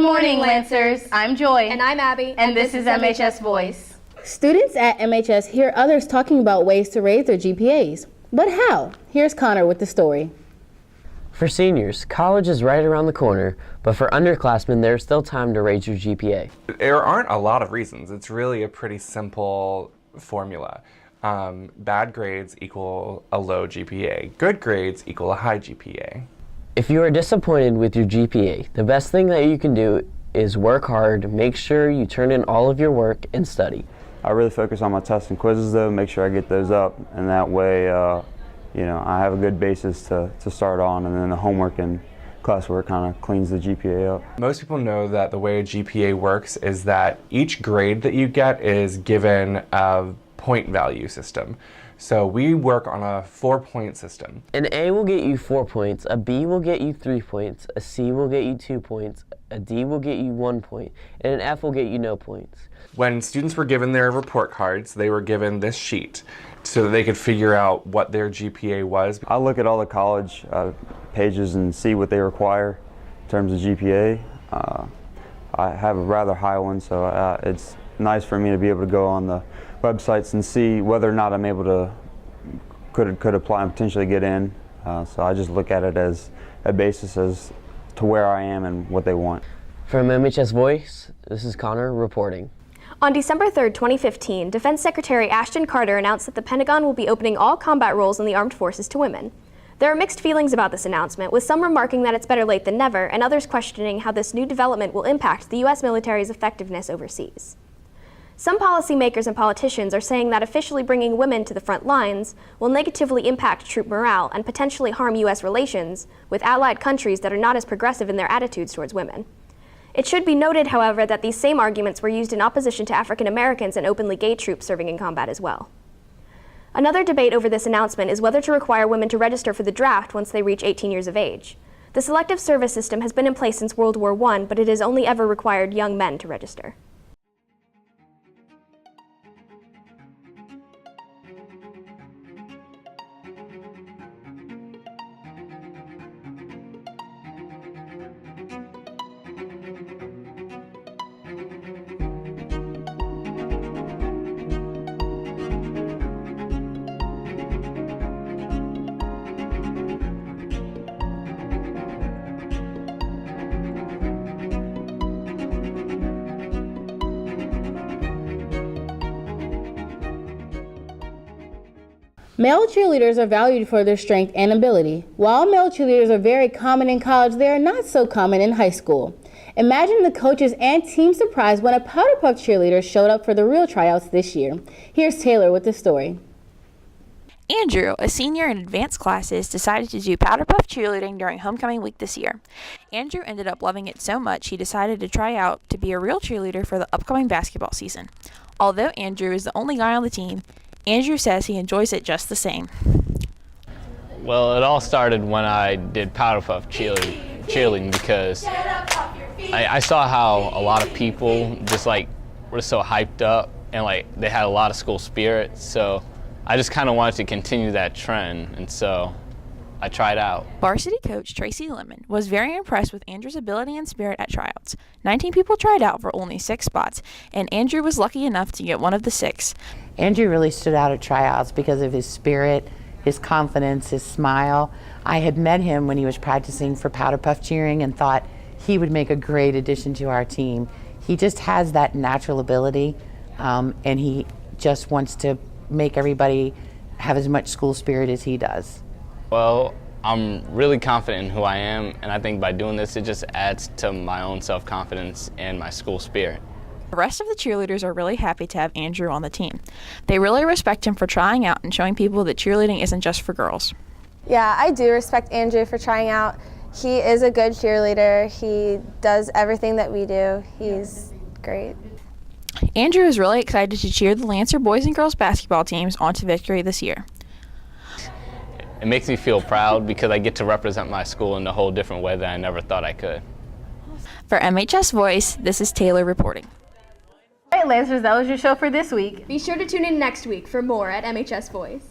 morning, Lancers. I'm Joy. And I'm Abby. And this is MHS Voice. Students at MHS hear others talking about ways to raise their GPAs. But how? Here's Connor with the story. For seniors, college is right around the corner, but for underclassmen, there's still time to raise your GPA. There aren't a lot of reasons. It's really a pretty simple formula. Bad grades equal a low GPA. Good grades equal a high GPA. If you are disappointed with your GPA, the best thing that you can do is work hard, make sure you turn in all of your work, and study. I really focus on my tests and quizzes though, make sure I get those up, and that way I have a good basis to start on, and then the homework and classwork kind of cleans the GPA up. Most people know that the way a GPA works is that each grade that you get is given a point value system. So we work on a 4-point system. An A will get you 4 points, a B will get you 3 points, a C will get you 2 points, a D will get you 1 point, and an F will get you no points. When students were given their report cards, they were given this sheet so that they could figure out what their GPA was. I look at all the college pages and see what they require in terms of GPA. I have a rather high one, so it's nice for me to be able to go on the websites and see whether or not I'm able to could apply and potentially get in. So I just look at it as a basis as to where I am and what they want. From MHS Voice, this is Connor reporting. On December 3rd, 2015, Defense Secretary Ashton Carter announced that the Pentagon will be opening all combat roles in the armed forces to women. There are mixed feelings about this announcement, with some remarking that it's better late than never, and others questioning how this new development will impact the U.S. military's effectiveness overseas. Some policymakers and politicians are saying that officially bringing women to the front lines will negatively impact troop morale and potentially harm U.S. relations with allied countries that are not as progressive in their attitudes towards women. It should be noted, however, that these same arguments were used in opposition to African Americans and openly gay troops serving in combat as well. Another debate over this announcement is whether to require women to register for the draft once they reach 18 years of age. The selective service system has been in place since World War I, but it has only ever required young men to register. Male cheerleaders are valued for their strength and ability. While male cheerleaders are very common in college, they are not so common in high school. Imagine the coaches and team surprise when a Powder Puff cheerleader showed up for the real tryouts this year. Here's Taylor with the story. Andrew, a senior in advanced classes, decided to do Powder Puff cheerleading during homecoming week this year. Andrew ended up loving it so much he decided to try out to be a real cheerleader for the upcoming basketball season. Although Andrew is the only guy on the team, Andrew says he enjoys it just the same. Well, it all started when I did Powder Puff cheerleading because I saw how a lot of people just were so hyped up and they had a lot of school spirit. So I just kind of wanted to continue that trend, and so I tried out. Varsity coach Tracy Lemon was very impressed with Andrew's ability and spirit at tryouts. 19 people tried out for only 6 spots, and Andrew was lucky enough to get one of the 6. Andrew really stood out at tryouts because of his spirit, his confidence, his smile. I had met him when he was practicing for Powder Puff cheering and thought he would make a great addition to our team. He just has that natural ability, and he just wants to make everybody have as much school spirit as he does. Well, I'm really confident in who I am, and I think by doing this, it just adds to my own self-confidence and my school spirit. The rest of the cheerleaders are really happy to have Andrew on the team. They really respect him for trying out and showing people that cheerleading isn't just for girls. Yeah, I do respect Andrew for trying out. He is a good cheerleader. He does everything that we do. He's great. Andrew is really excited to cheer the Lancer boys and girls basketball teams on to victory this year. It makes me feel proud because I get to represent my school in a whole different way that I never thought I could. For MHS Voice, this is Taylor reporting. All right, Lancers, that was your show for this week. Be sure to tune in next week for more at MHS Voice.